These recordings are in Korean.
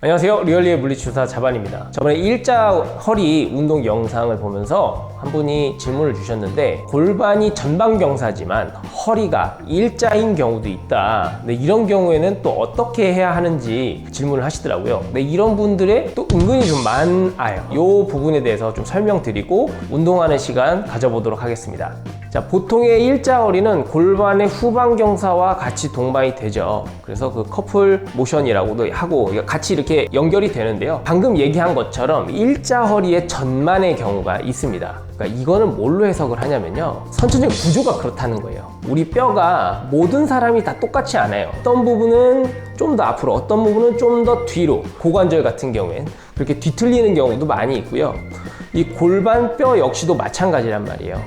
안녕하세요. 리얼리의 물리치료사 자반입니다. 저번에 일자 허리 운동 영상을 보면서 한 분이 질문을 주셨는데, 골반이 전방경사지만 허리가 일자인 경우도 있다. 근데 이런 경우에는 또 어떻게 해야 하는지 질문을 하시더라고요. 근데 이런 분들의 또 은근히 좀 많아요. 이 부분에 대해서 좀 설명드리고 운동하는 시간 가져보도록 하겠습니다. 자, 보통의 일자 허리는 골반의 후방 경사와 같이 동반이 되죠. 그래서 그 커플 모션이라고도 하고 같이 이렇게 연결이 되는데요. 방금 얘기한 것처럼 일자 허리의 전만의 경우가 있습니다. 그러니까 이거는 뭘로 해석을 하냐면요, 선천적 구조가 그렇다는 거예요. 우리 뼈가 모든 사람이 다 똑같지 않아요. 어떤 부분은 좀 더 앞으로, 어떤 부분은 좀 더 뒤로, 고관절 같은 경우엔 그렇게 뒤틀리는 경우도 많이 있고요. 이 골반 뼈 역시도 마찬가지란 말이에요.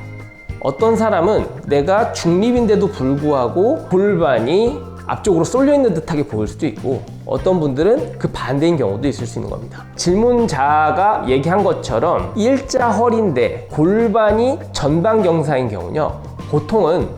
어떤 사람은 내가 중립인데도 불구하고 골반이 앞쪽으로 쏠려 있는 듯하게 보일 수도 있고, 어떤 분들은 그 반대인 경우도 있을 수 있는 겁니다. 질문자가 얘기한 것처럼 일자 허리인데 골반이 전방 경사인 경우는요, 보통은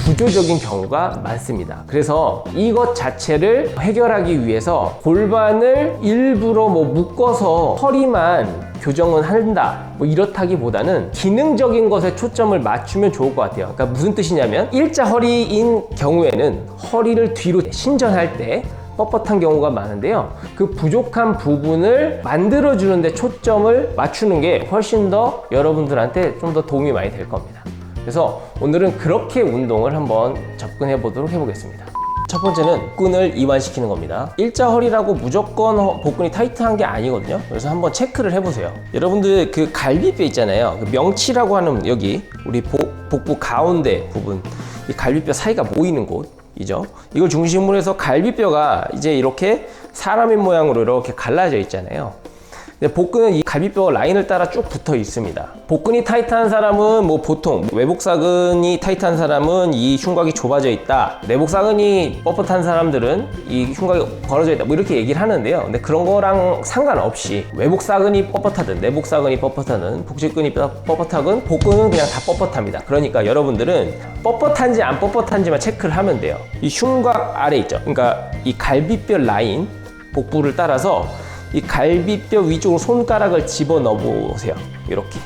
구조적인 경우가 많습니다. 그래서 이것 자체를 해결하기 위해서 골반을 일부러 묶어서 허리만 교정은 한다, 이렇다기보다는 기능적인 것에 초점을 맞추면 좋을 것 같아요. 그러니까 무슨 뜻이냐면, 일자 허리인 경우에는 허리를 뒤로 신전할 때 뻣뻣한 경우가 많은데요, 그 부족한 부분을 만들어주는 데 초점을 맞추는 게 훨씬 더 여러분들한테 좀 더 도움이 많이 될 겁니다. 그래서 오늘은 그렇게 운동을 한번 접근해 보도록 해보겠습니다. 첫 번째는 복근을 이완시키는 겁니다. 일자 허리라고 무조건 복근이 타이트한 게 아니거든요. 그래서 한번 체크를 해보세요. 여러분들 그 갈비뼈 있잖아요. 그 명치라고 하는 여기 우리 복부 가운데 부분, 이 갈비뼈 사이가 모이는 곳이죠. 이걸 중심으로 해서 갈비뼈가 이제 이렇게 사람의 모양으로 이렇게 갈라져 있잖아요. 복근은 이 갈비뼈 라인을 따라 쭉 붙어 있습니다. 복근이 타이트한 사람은 보통 외복사근이 타이트한 사람은 이 흉곽이 좁아져 있다, 내복사근이 뻣뻣한 사람들은 이 흉곽이 벌어져 있다, 이렇게 얘기를 하는데요. 근데 그런 거랑 상관없이 외복사근이 뻣뻣하든 내복사근이 뻣뻣하든 복직근이 뻣뻣하든 복근은 그냥 다 뻣뻣합니다. 그러니까 여러분들은 뻣뻣한지 안 뻣뻣한지만 체크를 하면 돼요. 이 흉곽 아래 있죠. 그러니까 이 갈비뼈 라인, 복부를 따라서 이 갈비뼈 위쪽으로 손가락을 집어넣어 보세요. 이렇게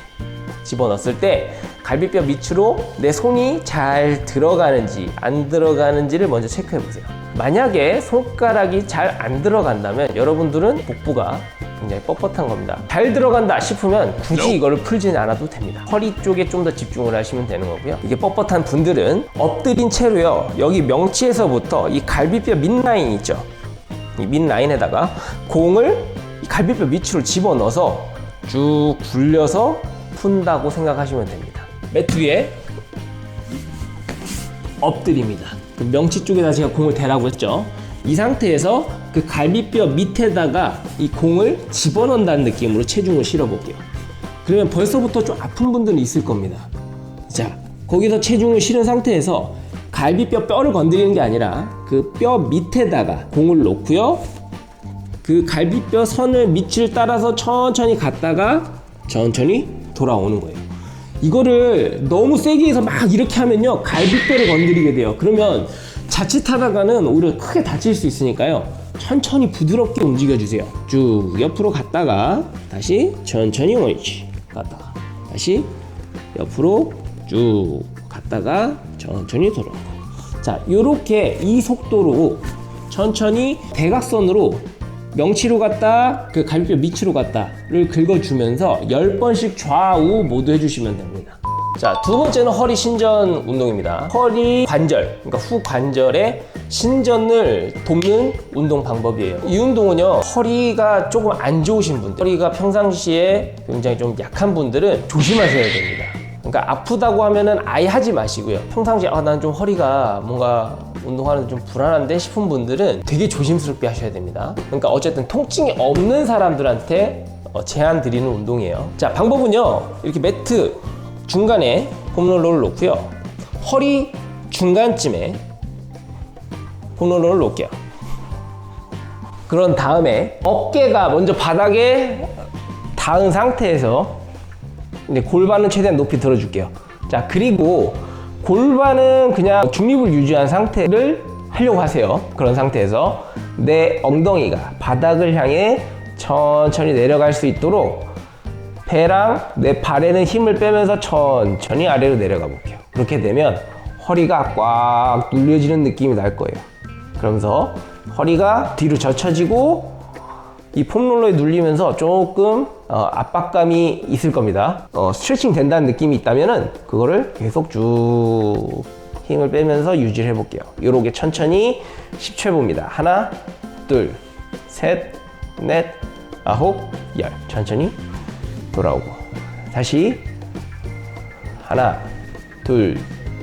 집어넣었을 때 갈비뼈 밑으로 내 손이 잘 들어가는지 안 들어가는지를 먼저 체크해 보세요. 만약에 손가락이 잘 안 들어간다면 여러분들은 복부가 굉장히 뻣뻣한 겁니다. 잘 들어간다 싶으면 굳이 이거를 풀지는 않아도 됩니다. 허리 쪽에 좀 더 집중을 하시면 되는 거고요. 이게 뻣뻣한 분들은 엎드린 채로요, 여기 명치에서부터 이 갈비뼈 밑라인 있죠, 이 밑라인에다가 공을 이 갈비뼈 밑으로 집어넣어서 쭉 굴려서 푼다고 생각하시면 됩니다. 매트 위에 엎드립니다. 그 명치 쪽에다 제가 공을 대라고 했죠. 이 상태에서 그 갈비뼈 밑에다가 이 공을 집어넣는다는 느낌으로 체중을 실어 볼게요. 그러면 벌써부터 좀 아픈 분들은 있을 겁니다. 자, 거기서 체중을 실은 상태에서 갈비뼈 뼈를 건드리는 게 아니라 그 뼈 밑에다가 공을 놓고요, 그 갈비뼈 선을 밑을 따라서 천천히 갔다가 천천히 돌아오는 거예요. 이거를 너무 세게 해서 막 이렇게 하면요, 갈비뼈를 건드리게 돼요. 그러면 자칫하다가는 오히려 크게 다칠 수 있으니까요, 천천히 부드럽게 움직여 주세요. 쭉 옆으로 갔다가 다시 천천히 옳지, 갔다가 다시 옆으로 쭉 갔다가 천천히 돌아오고. 자, 요렇게 이 속도로 천천히 대각선으로 명치로 갔다, 그 갈비뼈 밑으로 갔다를 긁어주면서 10번씩 좌우 모두 해주시면 됩니다. 자, 두 번째는 허리 신전 운동입니다. 허리 관절, 그러니까 후 관절의 신전을 돕는 운동 방법이에요. 이 운동은요, 허리가 조금 안 좋으신 분들, 허리가 평상시에 굉장히 좀 약한 분들은 조심하셔야 됩니다. 그러니까 아프다고 하면은 아예 하지 마시고요. 평상시에 난 좀 허리가 뭔가 운동하는데 좀 불안한데 싶은 분들은 되게 조심스럽게 하셔야 됩니다. 그러니까 어쨌든 통증이 없는 사람들한테 제안 드리는 운동이에요. 자, 방법은요, 이렇게 매트 중간에 폼롤러를 놓고요, 허리 중간쯤에 폼롤러를 놓을게요. 그런 다음에 어깨가 먼저 바닥에 닿은 상태에서 이제 골반은 최대한 높이 들어줄게요. 자, 그리고 골반은 그냥 중립을 유지한 상태를 하려고 하세요. 그런 상태에서 내 엉덩이가 바닥을 향해 천천히 내려갈 수 있도록 배랑 내 발에는 힘을 빼면서 천천히 아래로 내려가 볼게요. 그렇게 되면 허리가 꽉 눌려지는 느낌이 날 거예요. 그러면서 허리가 뒤로 젖혀지고 이 폼롤러에 눌리면서 조금 압박감이 있을 겁니다. 스트레칭 된다는 느낌이 있다면은 그거를 계속 쭉 힘을 빼면서 유지를 해볼게요. 요렇게 천천히 10초 해봅니다. 하나, 둘, 셋, 넷, 아홉, 열. 천천히 돌아오고 다시 하나, 둘,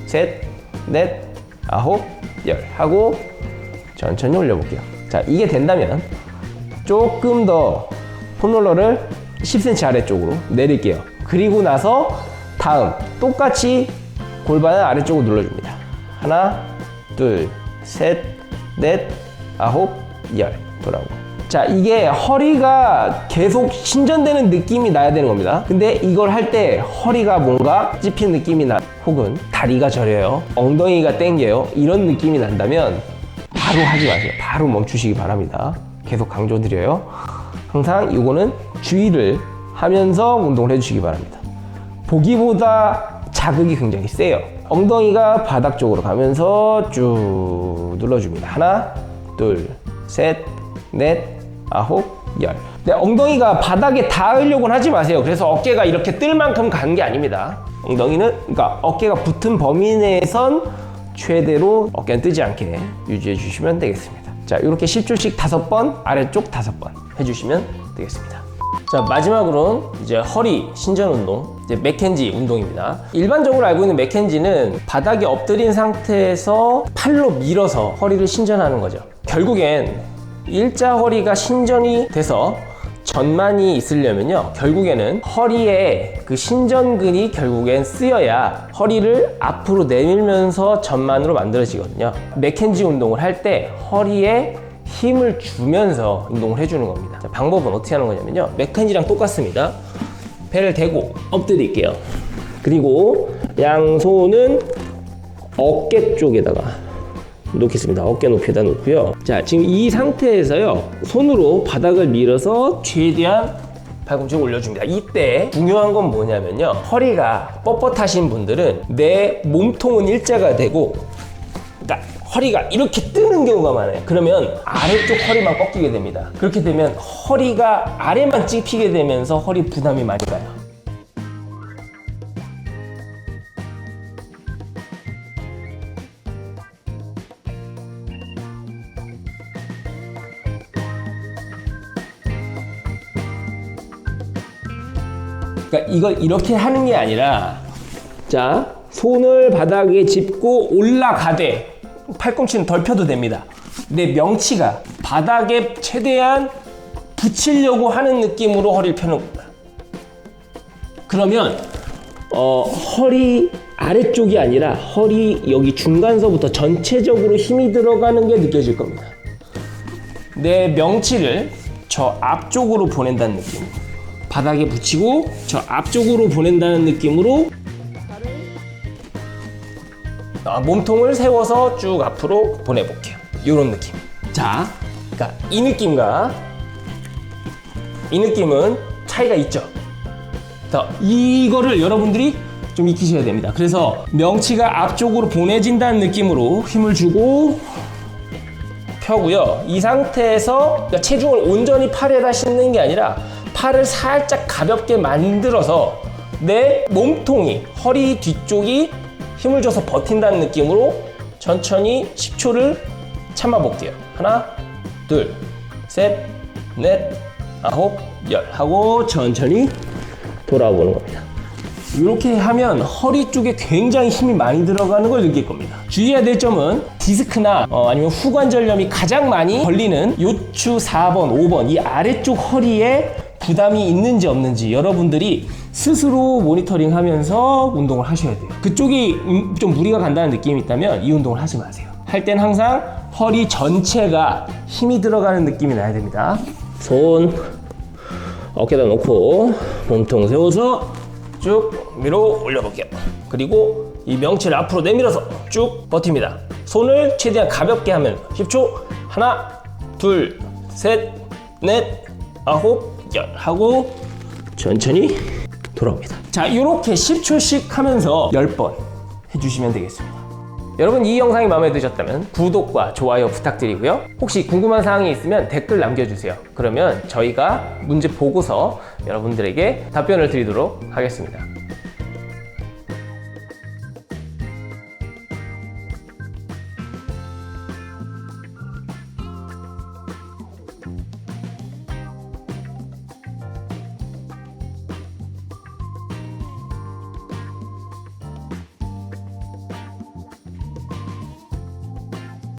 셋, 넷, 아홉, 열 하고 천천히 올려볼게요. 자, 이게 된다면 조금 더 폼롤러를 10cm 아래쪽으로 내릴게요. 그리고 나서 다음 똑같이 골반을 아래쪽으로 눌러줍니다. 하나, 둘, 셋, 넷, 아홉, 열. 돌아오고. 자, 이게 허리가 계속 신전되는 느낌이 나야 되는 겁니다. 근데 이걸 할 때 허리가 뭔가 찝히는 느낌이 나, 혹은 다리가 저려요, 엉덩이가 땡겨요, 이런 느낌이 난다면 바로 하지 마세요. 바로 멈추시기 바랍니다. 계속 강조드려요. 항상 이거는 주의를 하면서 운동을 해주시기 바랍니다. 보기보다 자극이 굉장히 세요. 엉덩이가 바닥 쪽으로 가면서 쭉 눌러줍니다. 하나, 둘, 셋, 넷, 아홉, 열. 네, 엉덩이가 바닥에 닿으려고는 하지 마세요. 그래서 어깨가 이렇게 뜰 만큼 가는 게 아닙니다. 엉덩이는, 그러니까 어깨가 붙은 범위 내에선 최대로 어깨는 뜨지 않게 유지해 주시면 되겠습니다. 자, 이렇게 10초씩 5번, 아래쪽 5번 해주시면 되겠습니다. 자, 마지막으로는 이제 허리 신전 운동, 이제 맥켄지 운동입니다. 일반적으로 알고 있는 맥켄지는 바닥에 엎드린 상태에서 팔로 밀어서 허리를 신전하는 거죠. 결국엔 일자 허리가 신전이 돼서 전만이 있으려면요, 결국에는 허리에 그 신전근이 결국엔 쓰여야 허리를 앞으로 내밀면서 전만으로 만들어지거든요. 맥켄지 운동을 할 때 허리에 힘을 주면서 운동을 해주는 겁니다. 자, 방법은 어떻게 하는 거냐면요, 맥켄지랑 똑같습니다. 배를 대고 엎드릴게요. 그리고 양손은 어깨 쪽에다가 놓겠습니다. 어깨 높이에다 놓고요. 자, 지금 이 상태에서요, 손으로 바닥을 밀어서 최대한 팔꿈치를 올려줍니다. 이때 중요한 건 뭐냐면요, 허리가 뻣뻣하신 분들은 내 몸통은 일자가 되고, 그러니까 허리가 이렇게 뜨는 경우가 많아요. 그러면 아래쪽 허리만 꺾이게 됩니다. 그렇게 되면 허리가 아래만 찝히게 되면서 허리 부담이 많이 가요. 그러니까 이걸 이렇게 하는 게 아니라, 자, 손을 바닥에 짚고 올라가되 팔꿈치는 덜 펴도 됩니다. 내 명치가 바닥에 최대한 붙이려고 하는 느낌으로 허리를 펴는 겁니다. 그러면 허리 아래쪽이 아니라 허리 여기 중간서부터 전체적으로 힘이 들어가는 게 느껴질 겁니다. 내 명치를 저 앞쪽으로 보낸다는 느낌, 바닥에 붙이고 저 앞쪽으로 보낸다는 느낌으로 몸통을 세워서 쭉 앞으로 보내볼게요. 이런 느낌. 자, 그러니까 이 느낌과 이 느낌은 차이가 있죠. 자, 이거를 여러분들이 좀 익히셔야 됩니다. 그래서 명치가 앞쪽으로 보내진다는 느낌으로 힘을 주고 펴고요. 이 상태에서 그러니까 체중을 온전히 팔에다 싣는 게 아니라 팔을 살짝 가볍게 만들어서 내 몸통이, 허리 뒤쪽이 힘을 줘서 버틴다는 느낌으로 천천히 10초를 참아볼게요. 하나, 둘, 셋, 넷, 아홉, 열 하고 천천히 돌아보는 겁니다. 이렇게 하면 허리 쪽에 굉장히 힘이 많이 들어가는 걸 느낄 겁니다. 주의해야 될 점은 디스크나 아니면 후관절염이 가장 많이 걸리는 요추 4번, 5번 이 아래쪽 허리에 부담이 있는지 없는지 여러분들이 스스로 모니터링 하면서 운동을 하셔야 돼요. 그쪽이 좀 무리가 간다는 느낌이 있다면 이 운동을 하지 마세요. 할 땐 항상 허리 전체가 힘이 들어가는 느낌이 나야 됩니다. 손 어깨에다 놓고 몸통 세워서 쭉 위로 올려볼게요. 그리고 이 명치를 앞으로 내밀어서 쭉 버팁니다. 손을 최대한 가볍게 하면 10초. 하나, 둘, 셋, 넷, 아홉, 열 하고 천천히 돌아옵니다. 자, 이렇게 10초씩 하면서 10번 해주시면 되겠습니다. 여러분, 이 영상이 마음에 드셨다면 구독과 좋아요 부탁드리고요. 혹시 궁금한 사항이 있으면 댓글 남겨주세요. 그러면 저희가 문제 보고서 여러분들에게 답변을 드리도록 하겠습니다.